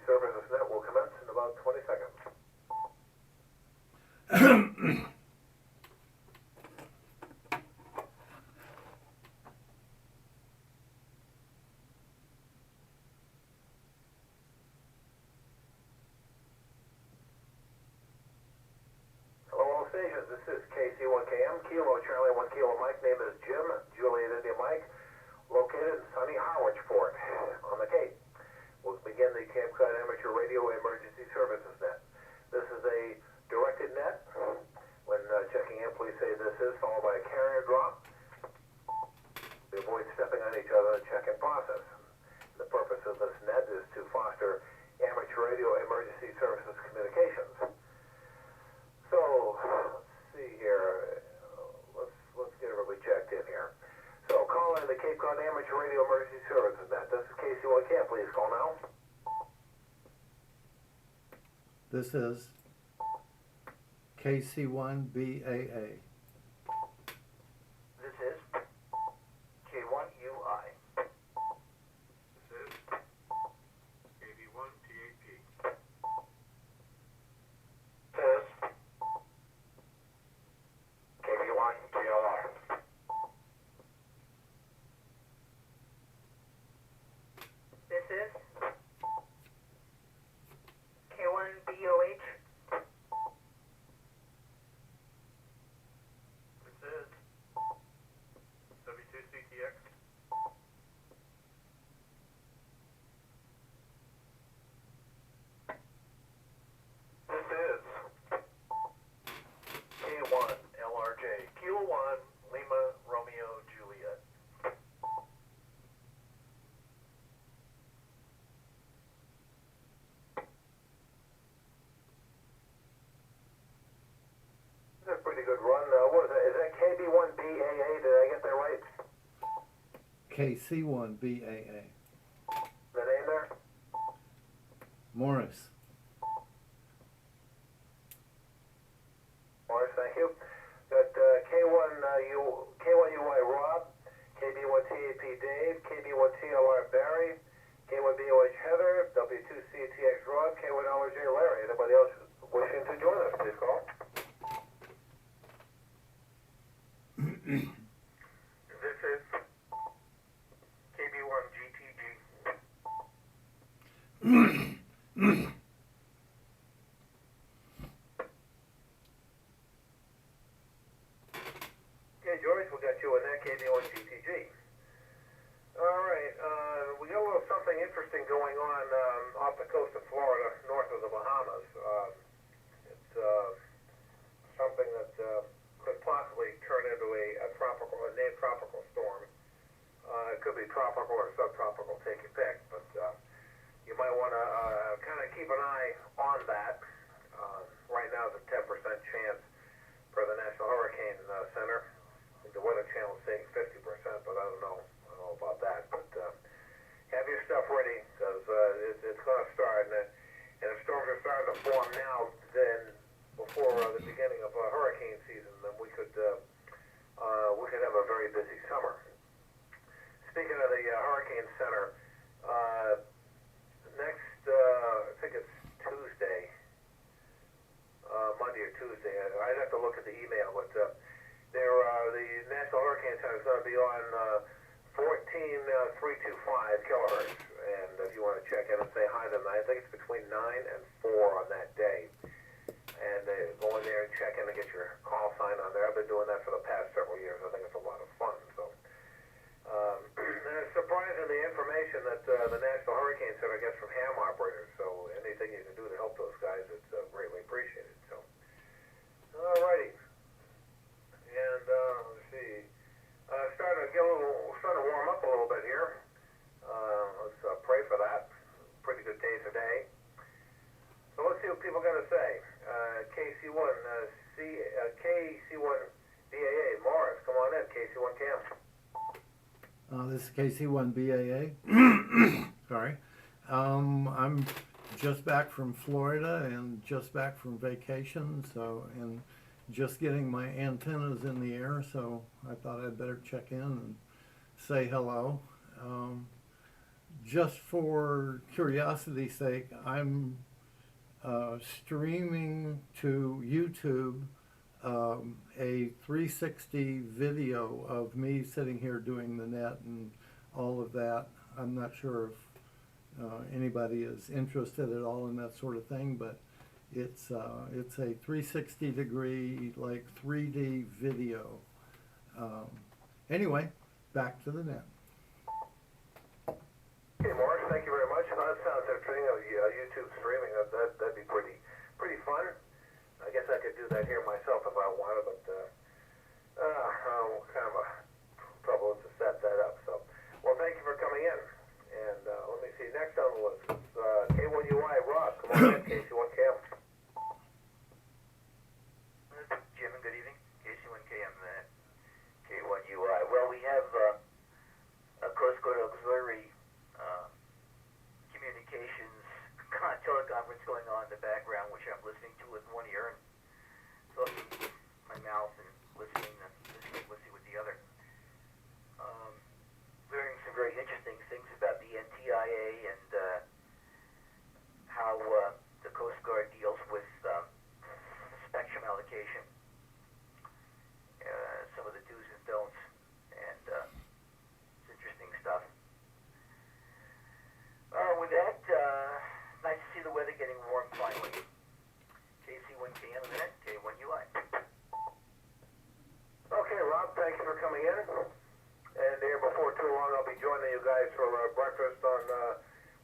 Services Net will commence in about 20 seconds. Hello, all stations. This is KC1KM, Kilo Charlie 1 Kilo Mike. Name is Jim, Juliet India Mike, located in sunny Howardsport on the Cape. We'll begin the Cape Cod Amateur Radio Emergency Services Net. This is a directed net. When checking in, please say this is, followed by a carrier drop. We avoid stepping on each other in the check-in process. The purpose of this net is to foster amateur radio emergency services communications. So, let's see here. Let's get everybody checked in here. So, call in the Cape Cod Amateur Radio Emergency Services Net. This is KC1KM. Please call now. This is KC1BAA. This is K1UI. This is KV1TAP. This is KV1TLR. This is K1BOH. This is W2CTX. This is K1LRJ. Kilo 1 Lima Romeo Juliet. That's a pretty good run. What is that? Is that KB1BAA? Did I get that right? KC1BAA. The name there? Morris. Morris, thank you. Got K1UI Rob, KB1TAP Dave, KB1TLR Barry, K1BOH Heather, W2CTX Rob, K1LRJ Larry. Anybody else wishing to join us, please call. This is KB1GTG. Okay, George, we got you in that KB1GTG. All right, we got a little something interesting going on off the coast of Florida, north of the Bahamas. It's something that could possibly turn into a named tropical storm. It could be tropical or subtropical, take your pick, but you might want to kind of keep an eye on that. Right now, there's a 10% chance for the National Hurricane Center. I think the Weather Channel is saying 50%, but I don't know about that. But have your stuff ready, because it's going to start, and if storms are starting to form now, then before the beginning of hurricane season, then we could have a very busy summer. Speaking of the Hurricane Center, next I think it's Tuesday, Monday or Tuesday. I'd have to look at the email, but the National Hurricane Center is going to be on 14,325 kilohertz, and if you want to check in and say hi to them, I think it's between 9 and 4 on that day. And go in there and check in and get your call sign on there. I've been doing that for the past several years. I think it's a lot of fun. So, and it's surprising the information that the National Hurricane Center gets from ham operators. So anything you can do to help those guys, it's greatly appreciated. So, all righty. And let's see. Starting to warm up a little bit here. Let's pray for that. Pretty good day today. So let's see what people got to say. KC1BAA, Morris, come on in. KC1KM. This is KC1BAA. Sorry. I'm just back from Florida and just back from vacation, and just getting my antennas in the air, so I thought I'd better check in and say hello. just for curiosity's sake, I'm streaming to YouTube a 360 video of me sitting here doing the net and all of that. I'm not sure if anybody is interested at all in that sort of thing, but it's a 360 degree, like 3D video. Anyway, back to the net. Okay, Morris, thank you very much. That sounds interesting. YouTube streaming, that'd be pretty fun. I guess I could do that here myself if I wanted, but kind of a trouble to set that up. So, well, thank you for coming in. And let me see, next on the list is K1UI. Rob, come on in, KC1KM. Jim, and good evening. KC1KM, K1UI. Well, we have a Coast Guard Auxiliary communications teleconference going on in the background, which I'm listening to with one ear and talking my mouth and listening with the other. Learning some very interesting things about the NTIA and how the Coast Guard deals with spectrum allocation, some of the do's and don'ts, and it's interesting stuff. With that, nice to see the weather getting warm finally. KC1KM and then K1UI. Okay, Rob, thank you for coming in. And here before too long, I'll be joining you guys for breakfast on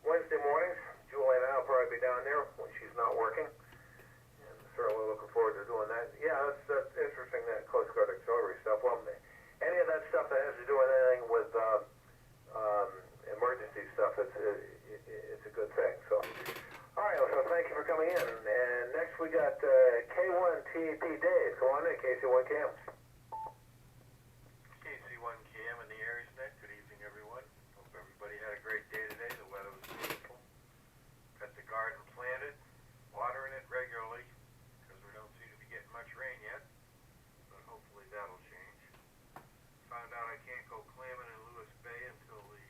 Wednesday mornings. Julie and I will probably be down there when she's not working. And certainly looking forward to doing that. Yeah, that's interesting, that Coast Guard auxiliary stuff. Well, any of that stuff that has to do with anything with emergency stuff, it's a good thing. So, all right, so thank you for coming in. And next we got K1TP Dave. Go on in, KC1KM. KC1KM and the ARES Net. Good evening, everyone. Hope everybody had a great day today. The weather was beautiful. Got the garden planted, watering it regularly because we don't seem to be getting much rain yet, but hopefully that'll change. Found out I can't go clamming in Lewis Bay until the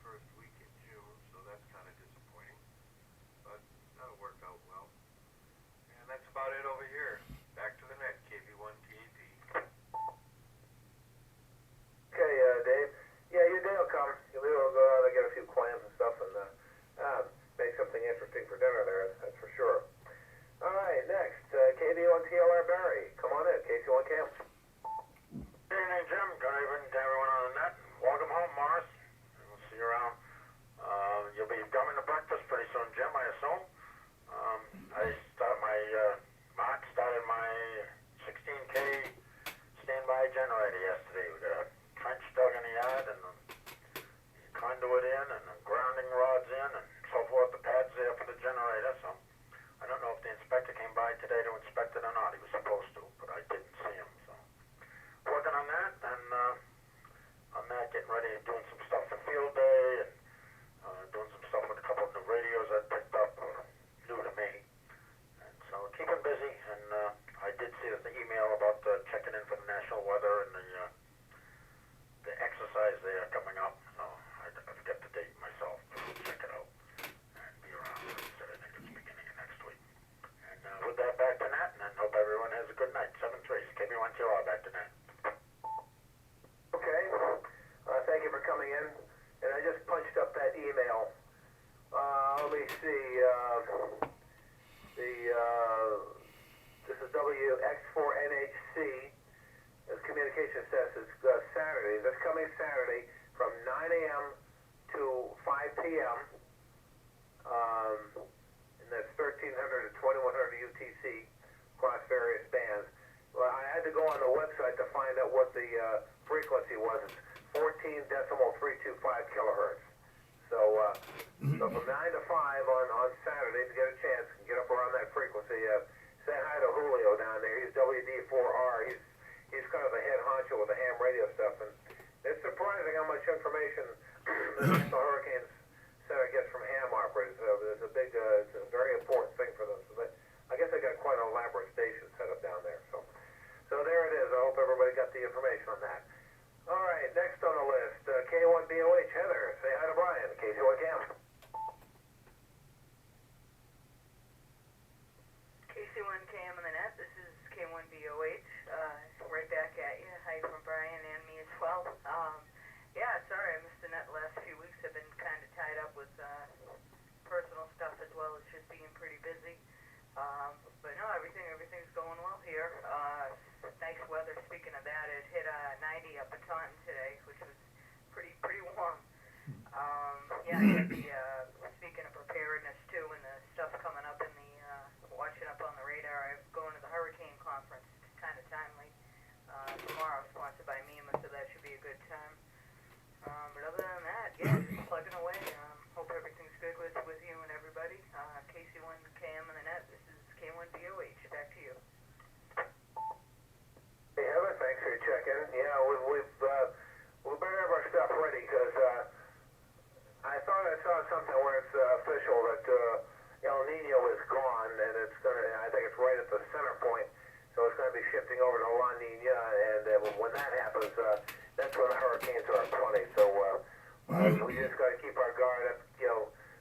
first week in June, so that's kind of disappointing, but that'll work out well. And that's about it over here. Back to the net, KB1TAP. Okay, Dave. Yeah, your day will come. You'll be able to go out and get a few clams and stuff and make something interesting for dinner there, that's for sure. All right, next, KD1TLR Barry. Come on in, KC1KM. Good evening, Jim. Good evening to everyone on the net. Welcome home, Morris. We'll see you around. You'll be coming to breakfast pretty soon, Jim, I assume. Mark started my 16K standby generator yesterday. We got a trench dug in the yard and conduit in and the grounding rods in and so forth. The pads there for the generator. So I don't know if the inspector came by today to inspect it or not. He was supposed to, but I didn't see him. So working on that and on that, getting ready and doing some stuff for field day and doing some stuff with a couple of new radios I picked up, new to me. And so keeping busy. And I did see the email about checking in for the national weather and the exercise there coming up. So I forget the date myself. Check it out and be around. I think it's beginning of next week. And with that, back to Nat, and then hope everyone has a good night. 7-3, KB1TR, back to Nat. Okay, thank you for coming in. And I just punched up that email. Let me see. This is WX4NHC. As communication says, it's Saturday. This coming Saturday from 9 a.m. to 5 p.m. And that's 1300 to 2100 UTC across various bands. Well, I had to go on the website to find out what the frequency was. It's 14.325 kilohertz. So, so from 9 to 5 on Saturday, if you get a chance, you can get up around that frequency. Say hi to Julio down there. He's WD4R. He's kind of the head honcho with the ham radio stuff. And it's surprising how much information the National Hurricane Center gets from ham operators. It's a very important thing for them. So I guess they got quite an elaborate station set up down there. So there it is. I hope everybody got the information on that. All right, next on the list, K1BOH, Heather. Say hi to Brian, KC1KM. right at the center point. So it's going to be shifting over to La Nina, and when that happens, that's when the hurricanes are plenty. So we just got to keep our guard up,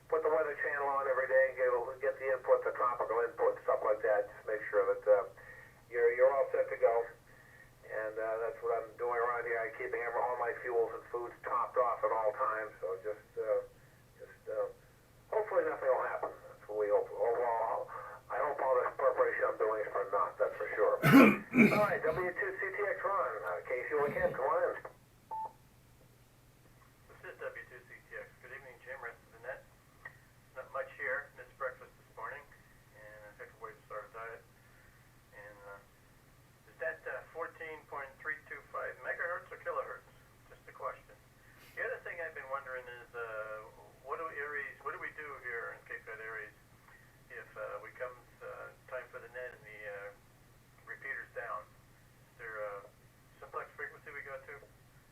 put the weather channel on every day, get the input, the tropical input, stuff like that. Just make sure that you're all set to go. And that's what I'm doing around here. I'm keeping all my fuels and foods topped off at all times. So just hopefully nothing will happen. That's what we hope. Overall, I hope all this preparation I'm doing is for naught. That's for sure. All right, W2CTX Ron, Casey Ken, come on in. This is W2CTX. Good evening, Jim. Rest of the net. Not much here. Missed breakfast this morning, and I took a way to start a diet. And is that 14.325 megahertz or kilohertz? Just a question. The other thing I've been wondering is what do we do here in Cape Cod Aries if we come time for the net and the repeater's down? Is there a simplex frequency we go to?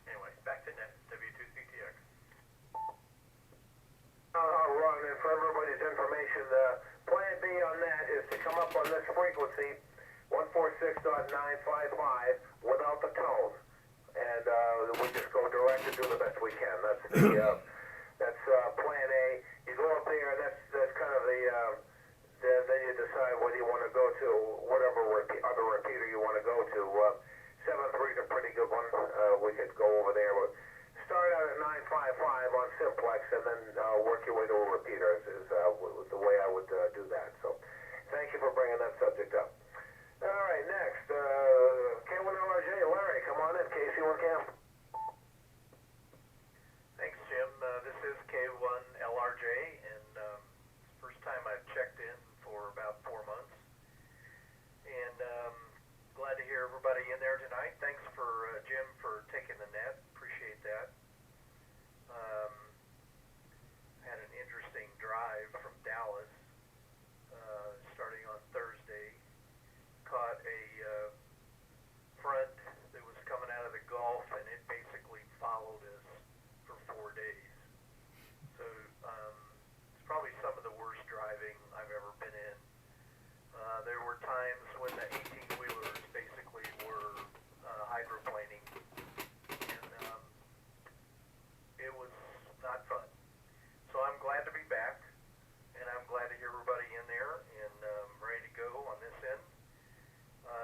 Anyway, back to net, W2CTX. Ron, and for everybody's information, plan B on that is to come up on this frequency, 146.955, without the tone. And we just go direct and do the best we can. That's plan A. You go up there, and that's kind of then you decide whether you want to go to whatever other repeater you want to go to. 7.3 is a pretty good one. We could go over there. But start out at 955 on simplex, and then work your way to a repeater is the way I would do that. So thank you for bringing that subject up. All right, next, K1LRJ, Larry, come on in, KC1 Camp. Thanks, Jim. This is K1LRJ, and first time I've checked in for about 4 months. And glad to hear everybody in there tonight. Thanks for Jim for taking the net. Appreciate that. Had an interesting drive from Dallas starting on Thursday. Caught a front that was coming out of the Gulf, and it basically followed us for 4 days. So it's probably some of the worst driving I've ever been in. There were times when the 18-wheelers basically were hydroplaning, and it was not fun. So I'm glad to be back, and I'm glad to hear everybody in there and ready to go on this end.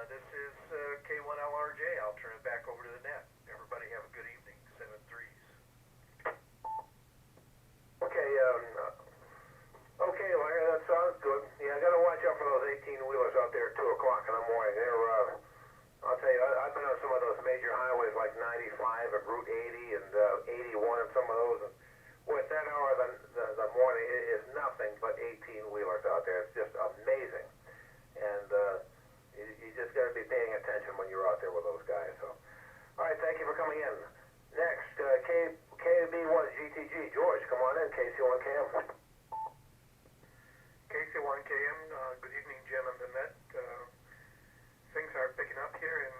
This is K1LRJ. I'll turn it back over to the net. Everybody have a good evening. 7-3s. Okay, Larry, that sounds good. Yeah, I got to watch out for those 18-wheelers out there at 2 o'clock in the morning. I'll tell you, I've been on some of those major highways like 95 and Route 80 and 81 and some of those. And with that hour of the morning, it is nothing but 18-wheelers out there. It's just amazing. And you just got to be paying attention when you're out there with those guys. So, all right, thank you for coming in. Next, KB1 GTG. George, come on in, KC1KM. KC1KM, good evening, Jim and the net. Things are picking up here in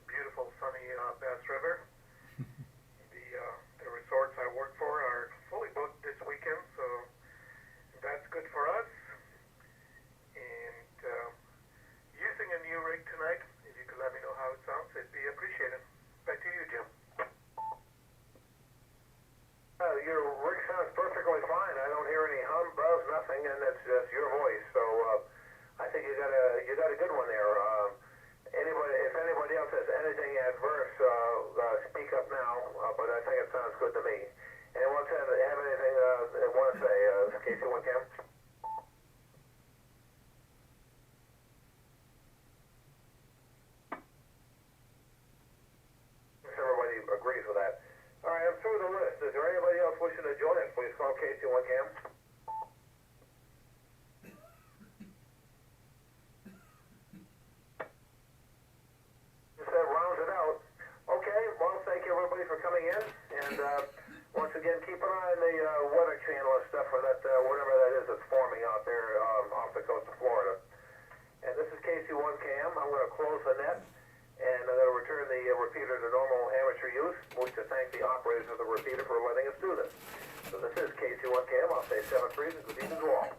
beautiful, sunny Bass River. The resorts I work for are fully booked this weekend, so that's good for us. And using a new rig tonight, if you could let me know how it sounds, it'd be appreciated. Back to you, Jim. Your rig sounds perfectly fine. I don't hear any hum, buzz, nothing, and it's just your voice. So I think you got a good one there. If anybody else has anything adverse, speak up now. But I think it sounds good to me. Anyone else have anything they want to say? KC1 Cam. Everybody agrees with that. All right, I'm through the list. Is there anybody else wishing to join us? Please call KC1 Cam. That rounds it out. Okay, well, thank you everybody for coming in. And once again, keep an eye on the weather channel and stuff for that, whatever that is that's forming out there off the coast of Florida. And this is KC1 Cam. I'm going to close the net. And I'm going to return the repeater to normal amateur use. I wish to thank the operators of the repeater for letting us do this. So this is KC1KM. I'll say 7-3 and good evening to all.